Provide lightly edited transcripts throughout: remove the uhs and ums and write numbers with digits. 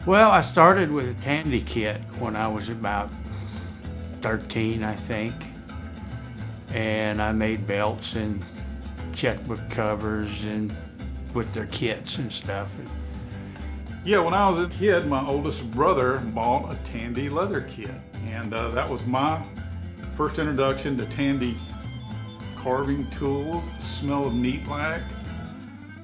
Well, I started with a tandy kit when I was about 13, I think. And I made belts and checkbook covers and with their kits and stuff. Yeah, when I was a kid, my oldest brother bought a tandy leather kit. And that was my first introduction to tandy carving tools, the smell of neat lac,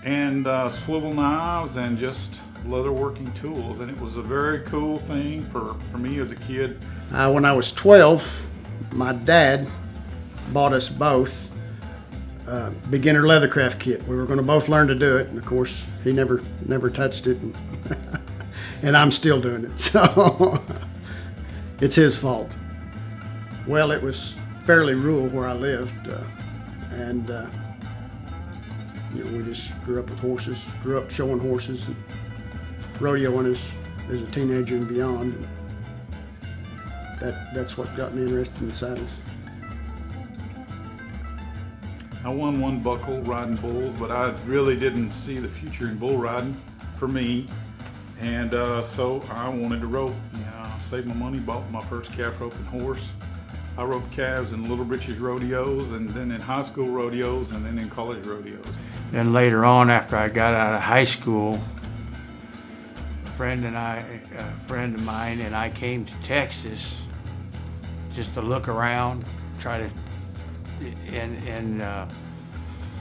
and swivel knives and just leather working tools. And it was a very cool thing for me as a kid. When I was 12, my dad bought us both beginner leathercraft kit. We were going to both learn to do it, and of course he never touched it, and I'm still doing it, so it's his fault. Well, it was fairly rural where I lived, and you know, we just grew up with horses, grew up showing horses and rodeoing as a teenager and beyond. And that's what got me interested in saddles. I won one buckle riding bulls, but I really didn't see the future in bull riding for me. And so I wanted to rope. You know, I saved my money, bought my first calf roping horse. I roped calves in Little Britches rodeos, and then in high school rodeos, and then in college rodeos. Then later on, after I got out of high school, a friend of mine and I came to Texas just to look around, try to, and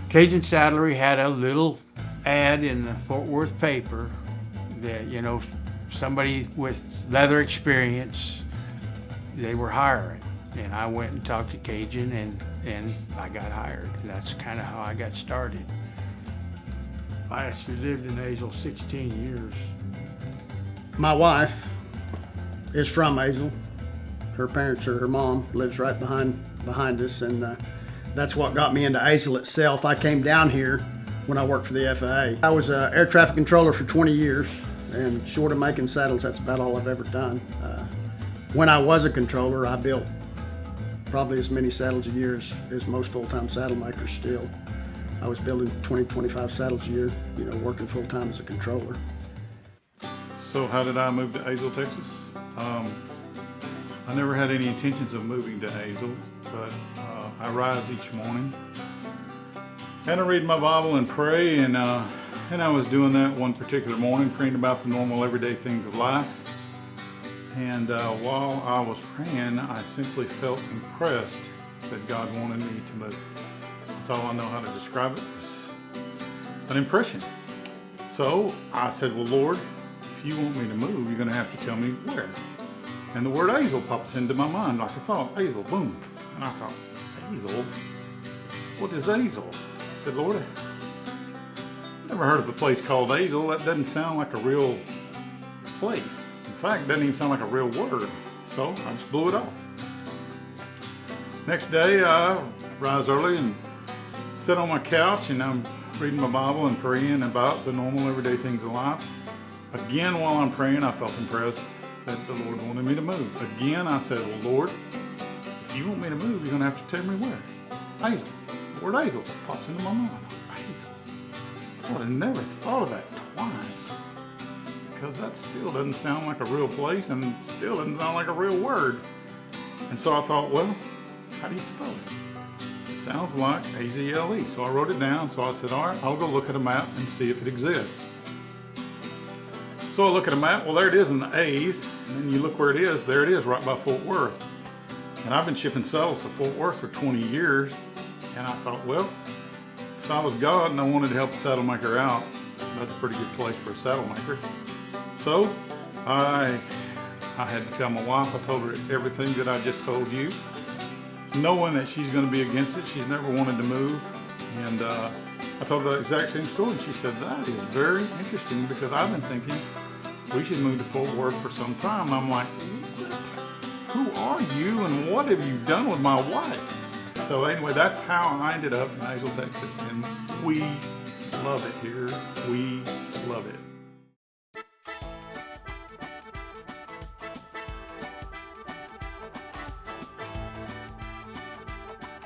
Cajun Saddlery had a little ad in the Fort Worth paper that, you know, somebody with leather experience, they were hiring. And I went and talked to Cajun, and I got hired. That's kind of how I got started. I actually lived in Azle 16 years. My wife is from Azle. Her parents, or her mom, lives right behind us, and that's what got me into Azle itself. I came down here when I worked for the FAA. I was an air traffic controller for 20 years, and short of making saddles, that's about all I've ever done. When I was a controller, I built probably as many saddles a year as most full-time saddle makers still. I was building 20-25 saddles a year, you know, working full-time as a controller. So how did I move to Azle, Texas? I never had any intentions of moving to Azle, but I rise each morning and I read my Bible and pray, and I was doing that one particular morning, praying about the normal everyday things of life. And while I was praying, I simply felt impressed that God wanted me to move. That's all I know how to describe it. It's an impression. So I said, well, Lord, if you want me to move, you're going to have to tell me where. And the word Azle pops into my mind like a thought. Azle, boom. And I thought, Azle? What is Azle? I said, Lord, I've never heard of a place called Azle. That doesn't sound like a real place. In fact, it doesn't even sound like a real word. So I just blew it off. Next day, I rise early and sit on my couch, and I'm reading my Bible and praying about the normal everyday things of life. Again, while I'm praying, I felt impressed that the Lord wanted me to move. Again, I said, well, Lord, if you want me to move, you're going to have to tell me where. Azle. The word Azle pops into my mind. Azle. I would have never thought of that twice, because that still doesn't sound like a real place and still doesn't sound like a real word. And so I thought, well, how do you spell it? Sounds like A-Z-L-E. So I wrote it down. So I said, all right, I'll go look at a map and see if it exists. So I look at a map. Well, there it is in the A's. And then you look where it is. There it is, right by Fort Worth. And I've been shipping saddles to Fort Worth for 20 years. And I thought, well, if I was God and I wanted to help a saddle maker out, that's a pretty good place for a saddle maker. So I had to tell my wife. I told her everything that I just told you, knowing that she's going to be against it. She's never wanted to move. And I told her the exact same story. And she said, that is very interesting, because I've been thinking we should move to Fort Worth for some time. And I'm like, who are you and what have you done with my wife? So anyway, that's how I ended up in Azle, Texas. And we love it here. We love it.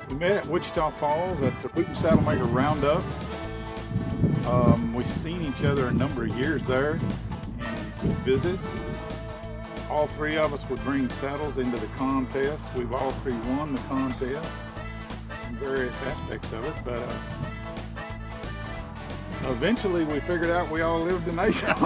We met at Wichita Falls at the Boot and Saddle Maker Roundup. We've seen each other a number of years there, and would visit. All three of us would bring saddles into the contest. We've all three won the contest in various aspects of it, but eventually we figured out we all lived in Azle.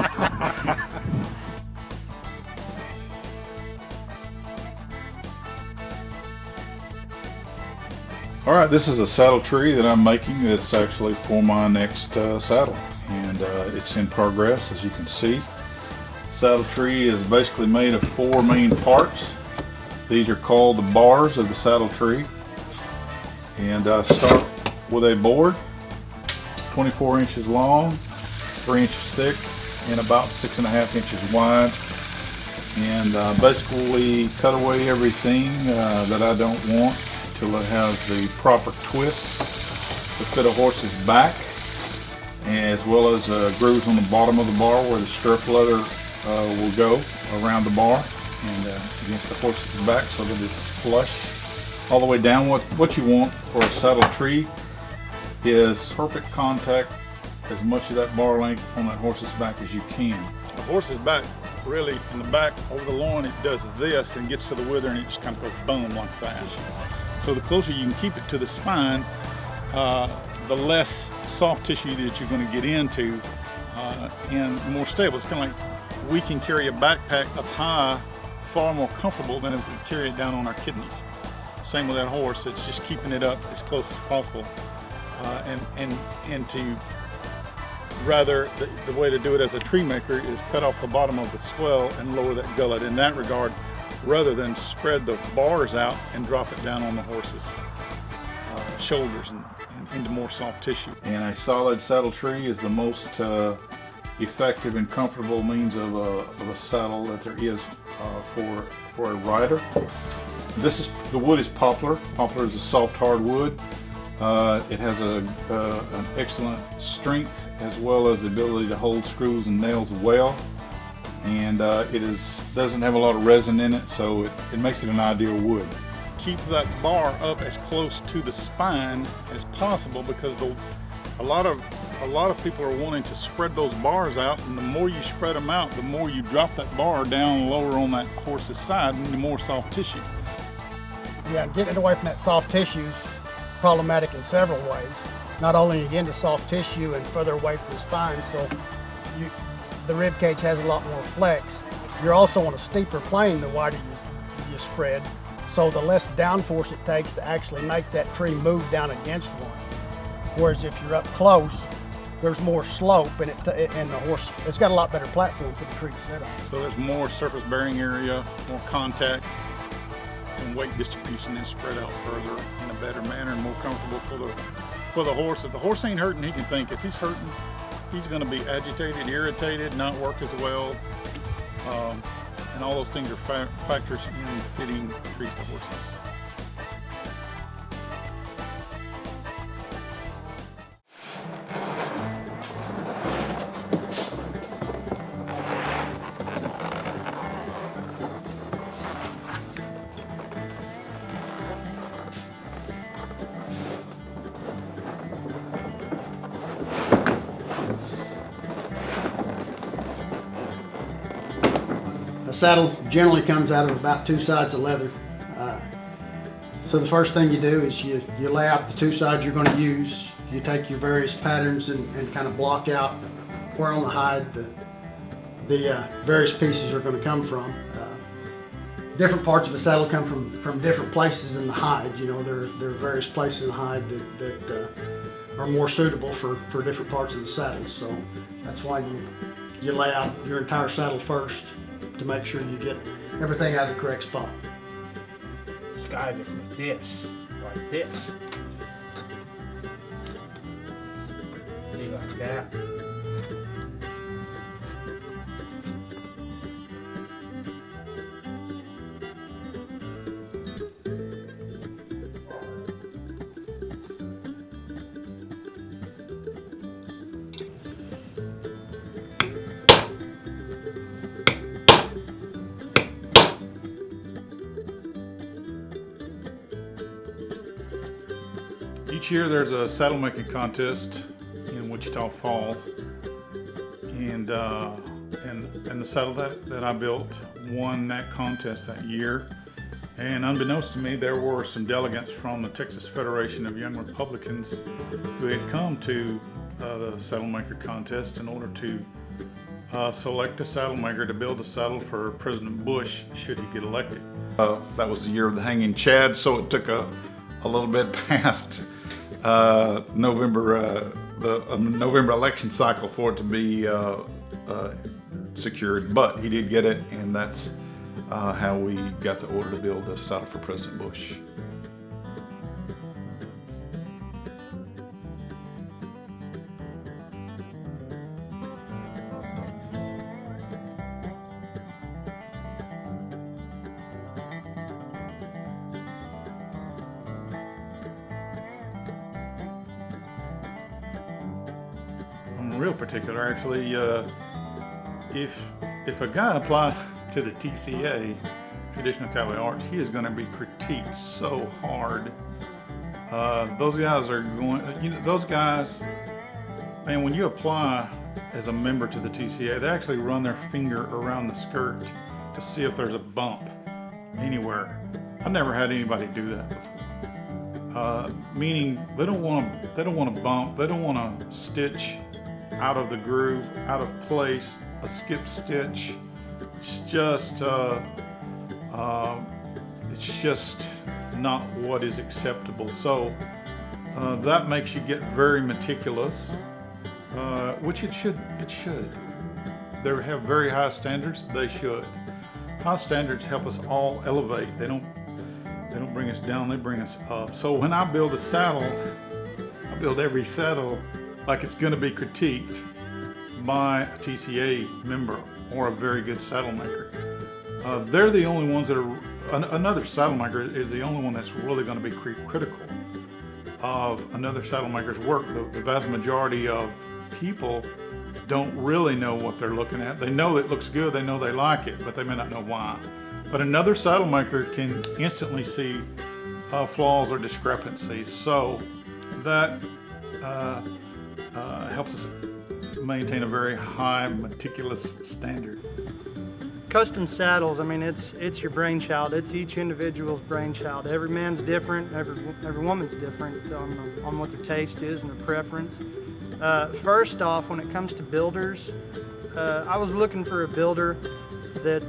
All right, this is a saddle tree that I'm making. It's actually for my next saddle, and it's in progress, as you can see. Saddle tree is basically made of four main parts. These are called the bars of the saddle tree. And I start with a board, 24 inches long, 3 inches thick, and about 6.5 inches wide. And basically cut away everything that I don't want till it has the proper twist to fit a horse's back, as well as grooves on the bottom of the bar where the stirrup leather will go around the bar and against the horse's back so that it's flush all the way down. What you want for a saddle tree is perfect contact, as much of that bar length on that horse's back as you can. The horse's back, really, in the back over the loin, it does this and gets to the wither and it just kind of goes boom like that. So the closer you can keep it to the spine, the less soft tissue that you're going to get into and more stable. It's kind of like we can carry a backpack up high far more comfortable than if we carry it down on our kidneys. Same with that horse, it's just keeping it up as close as possible. And to rather, the way to do it as a tree maker is cut off the bottom of the swell and lower that gullet in that regard, rather than spread the bars out and drop it down on the horse's shoulders and into more soft tissue. And a solid saddle tree is the most effective and comfortable means of a saddle that there is for a rider. The wood is poplar. Poplar is a soft hardwood. It has an excellent strength as well as the ability to hold screws and nails well, and it doesn't have a lot of resin in it, so it makes it an ideal wood. Keep that bar up as close to the spine as possible, because a lot of people are wanting to spread those bars out, and the more you spread them out, the more you drop that bar down lower on that horse's side, and the more soft tissue. Yeah, getting it away from that soft tissue is problematic in several ways. Not only you get into soft tissue and further away from the spine, so the rib cage has a lot more flex. You're also on a steeper plane the wider you spread, so the less downforce it takes to actually make that tree move down against one. Whereas if you're up close, there's more slope, and the horse, it's got a lot better platform for the tree to sit on. So there's more surface bearing area, more contact, and weight distribution is spread out further in a better manner and more comfortable for the horse. If the horse ain't hurting, he can think. If he's hurting, he's going to be agitated, irritated, not work as well, and all those things are factors in fitting treat the horses. A saddle generally comes out of about 2 sides of leather. So the first thing you do is you lay out the 2 sides you're going to use. You take your various patterns and kind of block out where on the hide the various pieces are going to come from. Different parts of a saddle come from different places in the hide. You know, there are various places in the hide that are more suitable for different parts of the saddle. So that's why you lay out your entire saddle first, to make sure you get everything out of the correct spot. Guide it with this, like this. See, like that. Each year there's a saddle making contest in Wichita Falls, and and the saddle that I built won that contest that year. And unbeknownst to me, there were some delegates from the Texas Federation of Young Republicans who had come to the saddle maker contest in order to select a saddle maker to build a saddle for President Bush should he get elected. That was the year of the hanging Chad, so it took a little bit past November, the November election cycle for it to be secured, but he did get it, and that's how we got the order to build a saddle for President Bush. I'm real particular, actually. If a guy applies to the TCA, Traditional Cowboy Arts, he is going to be critiqued so hard. Those guys are going, those guys, man, when you apply as a member to the TCA, they actually run their finger around the skirt to see if there's a bump anywhere. I've never had anybody do that before. Meaning they don't want to bump, they don't want to stitch out of the groove, out of place, a skip stitch. It's just not what is acceptable. So that makes you get very meticulous, which it should. They have very high standards. They should. High standards help us all elevate. They don't bring us down. They bring us up. So when I build a saddle, I build every saddle like it's going to be critiqued by a TCA member or a very good saddle maker. They're the only ones that are, another saddle maker is the only one that's really going to be critical of another saddle maker's work. The vast majority of people don't really know what they're looking at. They know it looks good, they know they like it, but they may not know why. But another saddle maker can instantly see flaws or discrepancies. So that helps us maintain a very high, meticulous standard. Custom saddles, I mean, it's your brainchild. It's each individual's brainchild. Every man's different. Every woman's different on what their taste is and their preference. First off, when it comes to builders, I was looking for a builder that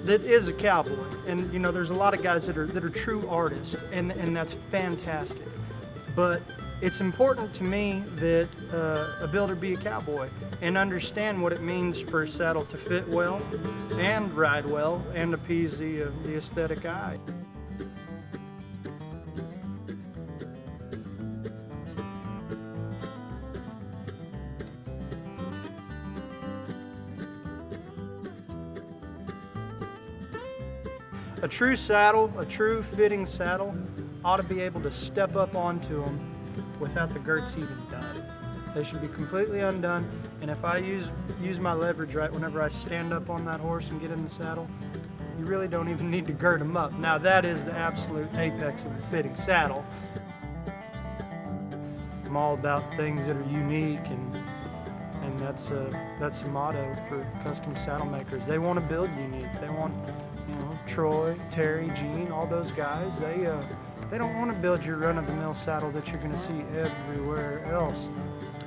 is a cowboy. And you know, there's a lot of guys that are true artists, and that's fantastic. But it's important to me that a builder be a cowboy and understand what it means for a saddle to fit well and ride well and appease the aesthetic eye. A true saddle, a true fitting saddle, ought to be able to step up onto them without the girts even done. They should be completely undone, and if I use my leverage right whenever I stand up on that horse and get in the saddle, you really don't even need to girt them up. Now that is the absolute apex of a fitting saddle. I'm all about things that are unique, and that's a motto for custom saddle makers. They want to build unique. They want, you know, Troy, Terry, Gene, all those guys. They don't want to build your run-of-the-mill saddle that you're going to see everywhere else.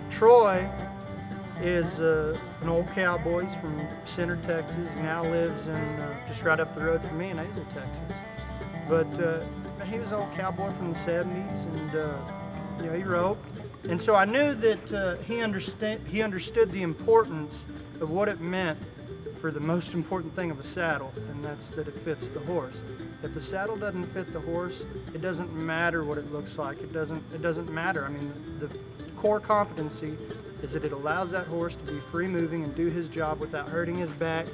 Troy is an old cowboy. He's from Center, Texas. He now lives in just right up the road from me in Azle, Texas. But he was an old cowboy from the 70s, and you know, he roped. And so I knew that he understood the importance of what it meant for the most important thing of a saddle, and that's that it fits the horse. If the saddle doesn't fit the horse, it doesn't matter what it looks like. It doesn't matter. I mean, the core competency is that it allows that horse to be free moving and do his job without hurting his back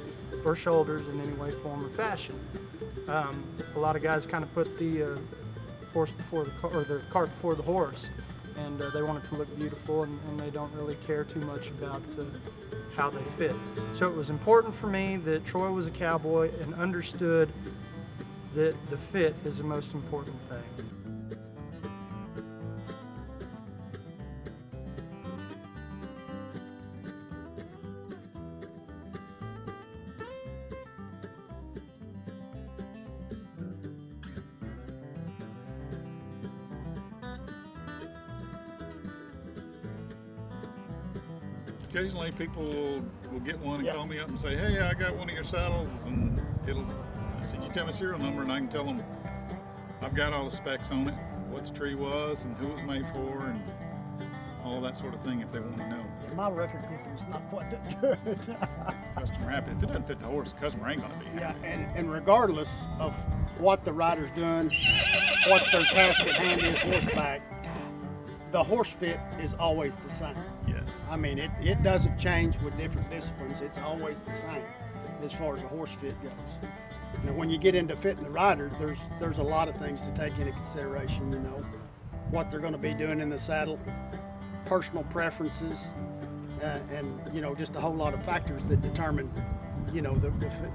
or shoulders in any way, form, or fashion. A lot of guys kind of put the horse before the car, or the cart before the horse, and they want it to look beautiful, and they don't really care too much about how they fit. So it was important for me that Troy was a cowboy and understood that the fit is the most important thing. occasionally people will get one and Yeah. call me up and say, hey, I got one of your saddles, and I said, you tell me serial number and I can tell them I've got all the specs on it, what the tree was and who it was made for and all that sort of thing if they want to know. Yeah, my record keeping's not quite that good. Customer happy. If it doesn't fit the horse, the customer ain't gonna be Yeah, happy. and regardless of what the rider's doing, what their task at hand is horseback, the horse fit is always the same. Yes. I mean, it doesn't change with different disciplines. It's always the same as far as the horse fit goes. Now, when you get into fitting the rider, there's a lot of things to take into consideration. You know, what they're going to be doing in the saddle, personal preferences, and you know, just a whole lot of factors that determine, you know, the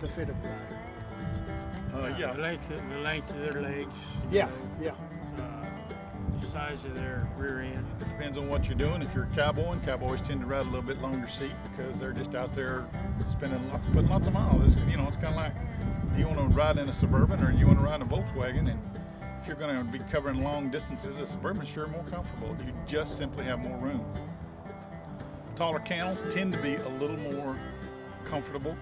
fit of the rider. Yeah. The length of their legs. Yeah, yeah. The size of their rear end. It depends on what you're doing. If you're a cowboy, and cowboys tend to ride a little bit longer seat because they're just out there putting lots of miles. You know, it's kind of like, do you want to ride in a Suburban or you want to ride in a Volkswagen? And if you're going to be covering long distances, a Suburban's sure more comfortable. You just simply have more room. Taller camels tend to be a little more comfortable,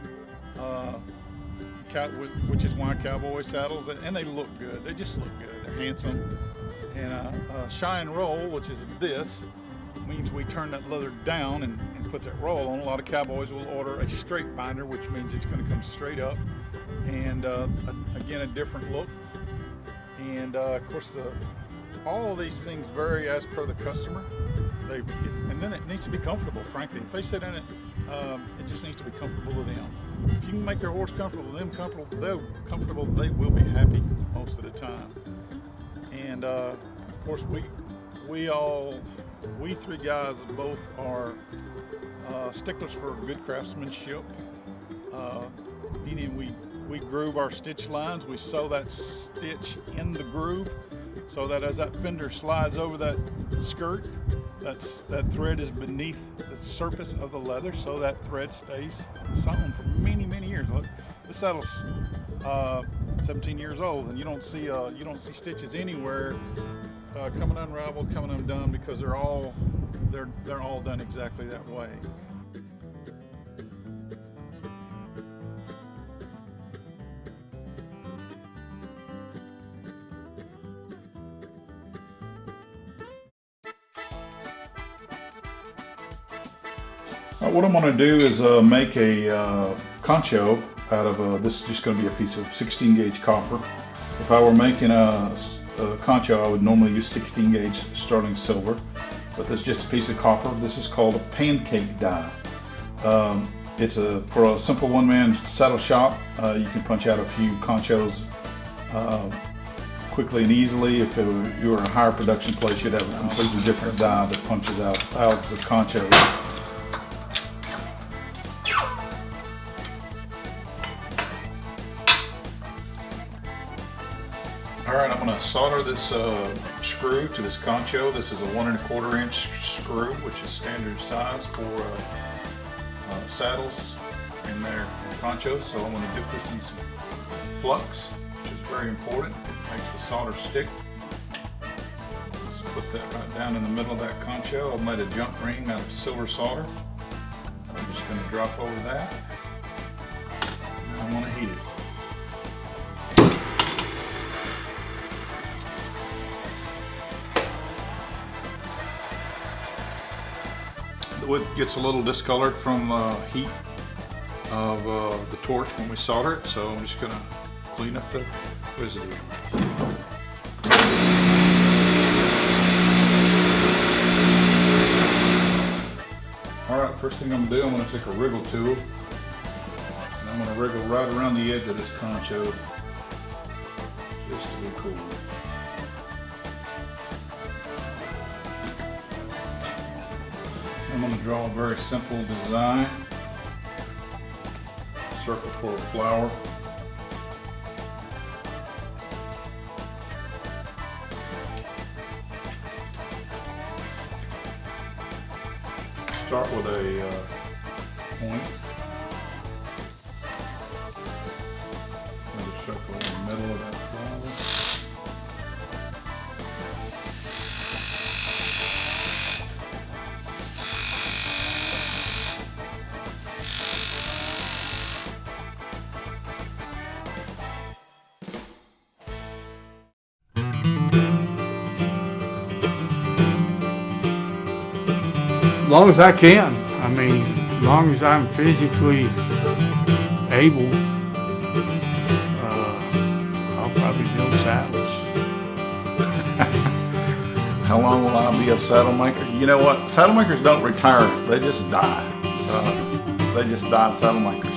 which is why cowboy saddles, and they look good. They just look good. They're handsome. And a shine roll, which is this, means we turn that leather down and put that roll on. A lot of cowboys will order a straight binder, which means it's going to come straight up. And again, a different look. And of course, all of these things vary as per the customer. And then it needs to be comfortable, frankly. If they sit in it, it just needs to be comfortable to them. If you can make their horse comfortable, them comfortable, they will be happy most of the time. And of course, we three guys both are sticklers for good craftsmanship. Meaning we groove our stitch lines. We sew that stitch in the groove so that as that fender slides over that skirt, that thread is beneath the surface of the leather, so that thread stays sewn for many, many years. Look, this saddle's 17 years old, and you don't see stitches anywhere coming unraveled, coming undone, because they're all done exactly that way. What I'm going to do is make a concho out of this is just going to be a piece of 16 gauge copper. If I were making a concho, I would normally use 16 gauge sterling silver, but this is just a piece of copper. This is called a pancake die. It's for a simple one-man saddle shop. You can punch out a few conchos quickly and easily. If you were in a higher production place, you'd have a completely different die that punches out the conchos. All right, I'm going to solder this screw to this concho. This is a 1 1/4 inch screw, which is standard size for saddles and their conchos. So I'm going to dip this in some flux, which is very important. It makes the solder stick. Let's put that right down in the middle of that concho. I've made a jump ring out of silver solder. I'm just going to drop over that. And I'm going to heat it. The wood gets a little discolored from heat of the torch when we solder it, so I'm just going to clean up the residue. Alright, first thing I'm going to do, I'm going to take a wriggle tool and I'm going to wriggle right around the edge of this concho just to be cool. I'm going to draw a very simple design, circle for a flower. Start with a point. Another circle in the middle of that flower. long as I can. I mean, as long as I'm physically able, I'll probably build saddles. How long will I be a saddle maker? You know what? Saddle makers don't retire. They just die. They just die saddle makers.